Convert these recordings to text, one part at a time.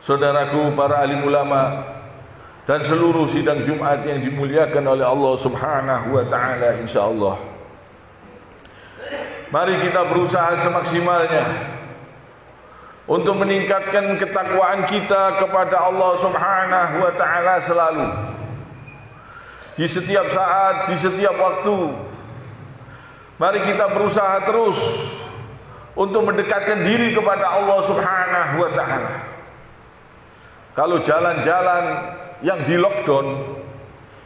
saudaraku para alim ulama, dan seluruh sidang Jumat yang dimuliakan oleh Allah Subhanahu wa taala insyaallah. Mari kita berusaha semaksimalnya untuk meningkatkan ketakwaan kita kepada Allah Subhanahu wa taala selalu. Di setiap saat, di setiap waktu. Mari kita berusaha terus untuk mendekatkan diri kepada Allah Subhanahu wa taala. Kalau jalan-jalan yang di lockdown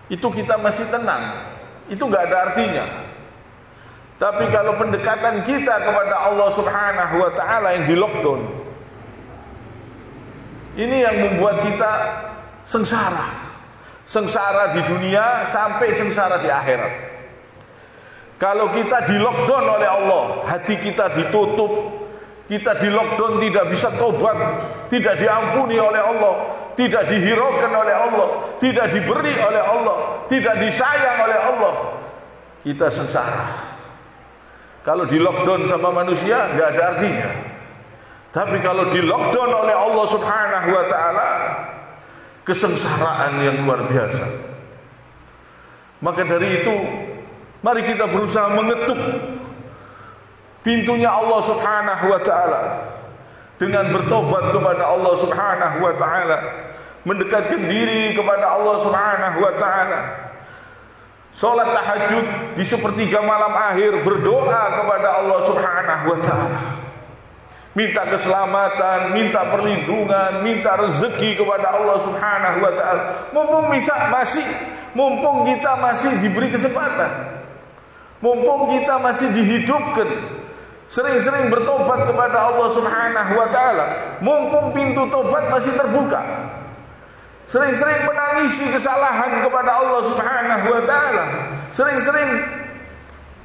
itu kita masih tenang, itu enggak ada artinya. Tapi kalau pendekatan kita kepada Allah Subhanahu wa taala yang di lockdown, ini yang membuat kita sengsara. Sengsara di dunia sampai sengsara di akhirat. Kalau kita di lockdown oleh Allah, hati kita ditutup, kita di lockdown tidak bisa tobat, tidak diampuni oleh Allah, tidak dihiraukan oleh Allah, tidak diberi oleh Allah, tidak disayang oleh Allah, kita sengsara. Kalau di lockdown sama manusia nggak ada artinya. Tapi kalau di lockdown oleh Allah Subhanahu wa taala, kesengsaraan yang luar biasa. Maka dari itu, mari kita berusaha mengetuk pintunya Allah Subhanahu wa taala dengan bertobat kepada Allah Subhanahu wa taala, mendekatkan diri kepada Allah Subhanahu wa taala. Salat tahajud di sepertiga malam akhir, berdoa kepada Allah Subhanahu wa taala. Minta keselamatan, minta perlindungan, minta rezeki kepada Allah Subhanahu wa taala. Mumpung kita masih diberi kesempatan. Mumpung kita masih dihidupkan. Sering-sering bertobat kepada Allah Subhanahu wa taala. Mumpung pintu tobat masih terbuka. Sering-sering menangisi kesalahan kepada Allah Subhanahu wa taala. Sering-sering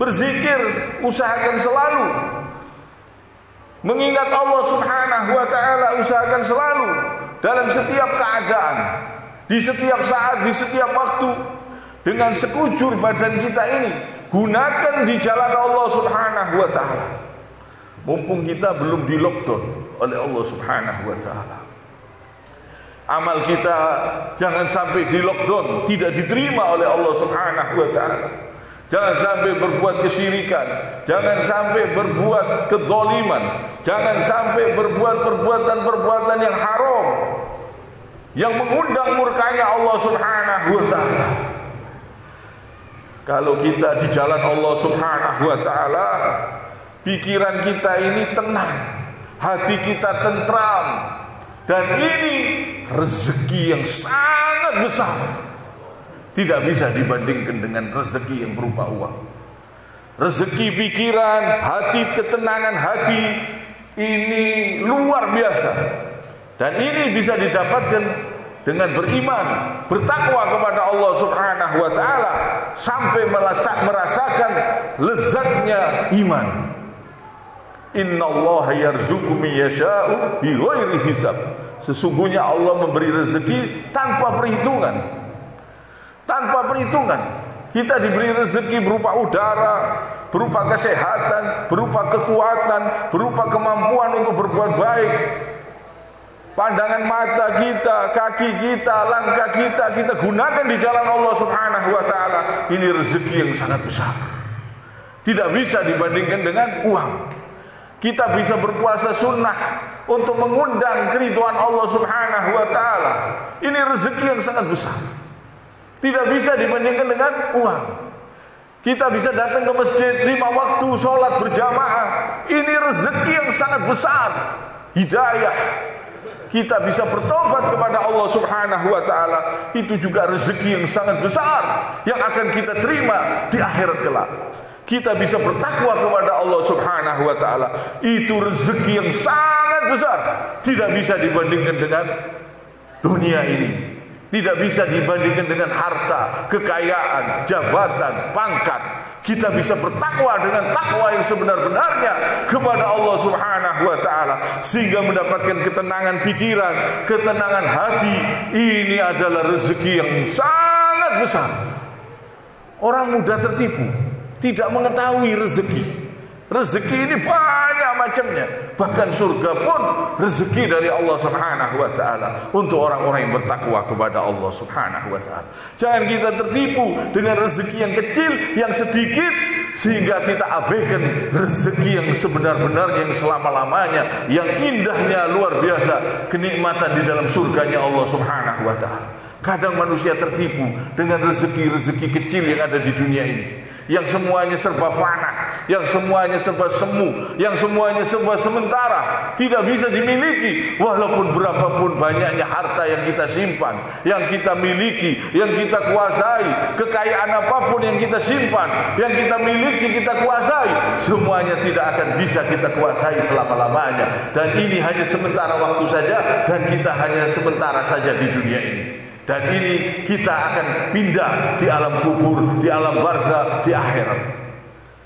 berzikir, usahakan selalu mengingat Allah Subhanahu wa taala, usahakan selalu dalam setiap keadaan, di setiap saat, di setiap waktu, dengan sekujur badan kita ini gunakan di jalan Allah Subhanahu wa taala. Mumpung kita belum di lockdown oleh Allah Subhanahu wa taala. Amal kita jangan sampai di lockdown, tidak diterima oleh Allah Subhanahu wa taala. Jangan sampai berbuat kesyirikan, jangan sampai berbuat kedzaliman, jangan sampai berbuat perbuatan-perbuatan yang haram, yang mengundang murkanya Allah Subhanahu wa taala. Kalau kita di jalan Allah Subhanahu wa taala, pikiran kita ini tenang, hati kita tentram, dan ini rezeki yang sangat besar. Tidak bisa dibandingkan dengan rezeki yang berupa uang. Rezeki pikiran, hati, ketenangan hati, ini luar biasa. Dan ini bisa didapatkan dengan beriman, bertakwa kepada Allah Subhanahu wa taala, sampai merasakan lezatnya iman. Innallaha yarzuqu man yasha'u bighairi hisab. Sesungguhnya Allah memberi rezeki tanpa perhitungan. Tanpa perhitungan. Kita diberi rezeki berupa udara, berupa kesehatan, berupa kekuatan, berupa kemampuan untuk berbuat baik. Pandangan mata kita, kaki kita, langkah kita gunakan di jalan Allah Subhanahu wa taala. Ini rezeki yang sangat besar. Tidak bisa dibandingkan dengan uang. Kita bisa berpuasa sunnah untuk mengundang keridhaan Allah Subhanahu wa taala. Ini rezeki yang sangat besar. Tidak bisa dibandingkan dengan uang. Kita bisa datang ke masjid 5 waktu, sholat berjamaah. Ini rezeki yang sangat besar. Hidayah. Kita bisa bertobat kepada Allah Subhanahu wa taala. Itu juga rezeki yang sangat besar yang akan kita terima di akhirat kelak. Kita bisa bertakwa kepada Allah Subhanahu wa taala. Itu rezeki yang sangat besar. Tidak bisa dibandingkan dengan dunia ini. Tidak bisa dibandingkan dengan harta, kekayaan, jabatan, pangkat. Kita bisa bertakwa dengan takwa yang sebenar-benarnya kepada Allah Subhanahu wa taala, sehingga mendapatkan ketenangan pikiran, ketenangan hati. Ini adalah rezeki yang sangat besar. Orang mudah tertipu, tidak mengetahui rezeki. Rezeki ini banyak macamnya. Bahkan surga pun rezeki dari Allah Subhanahu wa taala untuk orang-orang yang bertakwa kepada Allah Subhanahu wa taala. Jangan kita tertipu dengan rezeki yang kecil, yang sedikit, sehingga kita abaikan rezeki yang sebenar-benarnya, yang selama-lamanya, yang indahnya luar biasa, kenikmatan di dalam surganya Allah Subhanahu wa taala. Kadang manusia tertipu dengan rezeki-rezeki kecil yang ada di dunia ini, yang semuanya serba fana, yang semuanya serba semu, yang semuanya serba sementara, tidak bisa dimiliki. Walaupun berapapun banyaknya harta yang kita simpan, yang kita miliki, yang kita kuasai, kekayaan apapun yang kita simpan, yang kita miliki, kita kuasai, semuanya tidak akan bisa kita kuasai selama-lamanya. Dan ini hanya sementara waktu saja, dan kita hanya sementara saja di dunia ini. Dan ini kita akan pindah di alam kubur, di alam barzah, di akhirat.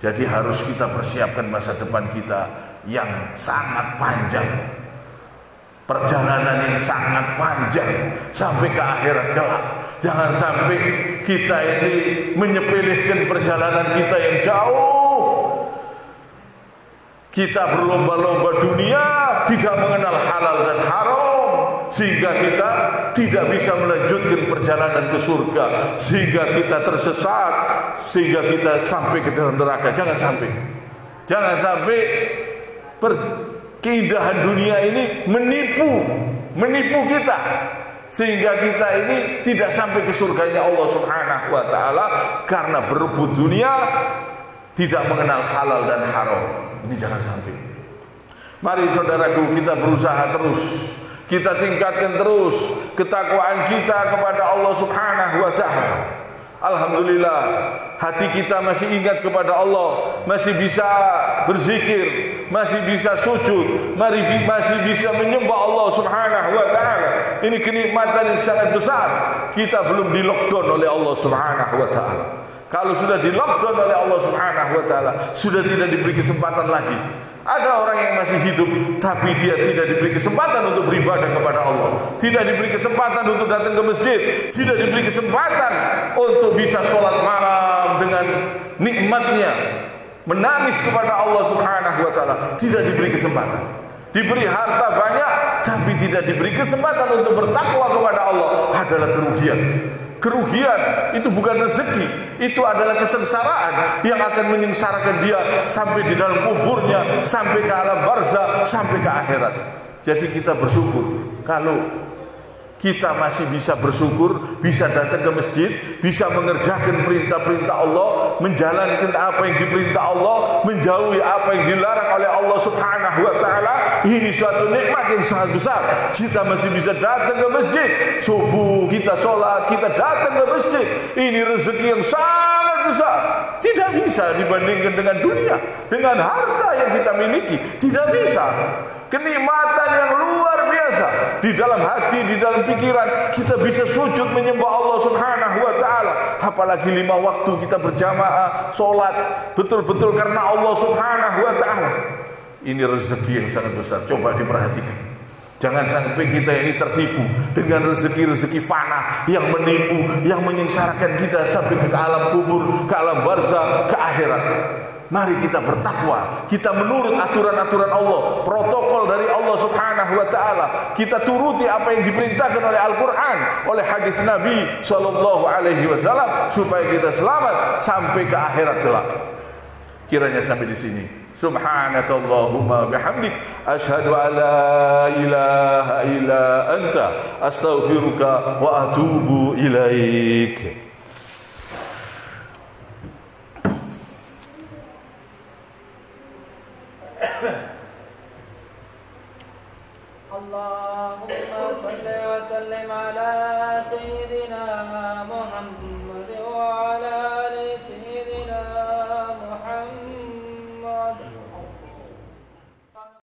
Jadi harus kita persiapkan masa depan kita yang sangat panjang, perjalanan yang sangat panjang sampai ke akhirat kelak. Jangan sampai kita ini menyepelekan perjalanan kita yang jauh. Kita berlomba-lomba dunia, tidak mengenal halal dan haram, sehingga kita tidak bisa melanjutkan perjalanan ke surga, sehingga kita tersesat, sehingga kita sampai ke dalam neraka. Jangan sampai keindahan dunia ini menipu kita, sehingga kita ini tidak sampai ke surganya Allah Subhanahu wa taala karena berebut dunia, tidak mengenal halal dan haram. Ini jangan sampai. Mari saudaraku, kita berusaha terus, kita tingkatkan terus ketakwaan kita kepada Allah Subhanahu wa taala. Alhamdulillah, hati kita masih ingat kepada Allah, masih bisa berzikir, masih bisa sujud, masih bisa menyembah Allah Subhanahu wa taala. Ini kenikmatan yang sangat besar. Kita belum di lockdown oleh Allah Subhanahu wa taala. Kalau sudah di lockdown oleh Allah Subhanahu wa taala, sudah tidak diberi kesempatan lagi. Ada orang yang masih hidup, tapi dia tidak diberi kesempatan untuk beribadah kepada Allah, tidak diberi kesempatan untuk datang ke masjid, tidak diberi kesempatan untuk bisa sholat malam dengan nikmatnya, menangis kepada Allah Subhanahu wa taala. Tidak diberi kesempatan. Diberi harta banyak, tapi tidak diberi kesempatan untuk bertakwa kepada Allah, adalah kerugian. Kerugian itu bukan rezeki, itu adalah kesengsaraan yang akan menyengsarakan dia sampai di dalam kuburnya, sampai ke alam barzah, sampai ke akhirat. Jadi kita bersyukur kalau kita masih bisa bersyukur, bisa datang ke masjid, bisa mengerjakan perintah-perintah Allah, menjalankan apa yang diperintah Allah, menjauhi apa yang dilarang oleh Allah Subhanahu wa taala. Ini suatu nikmat yang sangat besar. Kita masih bisa datang ke masjid, subuh kita sholat, kita datang ke masjid. Ini rezeki yang sangat besar, tidak bisa dibandingkan dengan dunia, dengan harta yang kita miliki, tidak bisa. Kenikmatan yang luar biasa di dalam hati, di dalam pikiran, kita bisa sujud menyembah Allah Subhanahu wa taala. Apalagi 5 waktu kita berjamaah sholat betul-betul karena Allah Subhanahu wa taala. Ini rezeki yang sangat besar. Coba diperhatikan. Jangan sampai kita ini tertipu dengan rezeki-rezeki fana yang menipu, yang menyengsarakan kita sampai ke alam kubur, ke alam barzah, ke akhirat. Mari kita bertakwa, kita menurut aturan-aturan Allah, protokol dari Allah Subhanahu wa taala. Kita turuti apa yang diperintahkan oleh Al-Qur'an, oleh hadis Nabi sallallahu alaihi wasallam, supaya kita selamat sampai ke akhirat kelak. Kiranya sampai di sini. Subhanakallahumma bihamdik, asyhadu an la ilaha illa anta, astaghfiruka wa atubu ilaik. Allahumma salli wa sallim ala sayyidina Muhammad.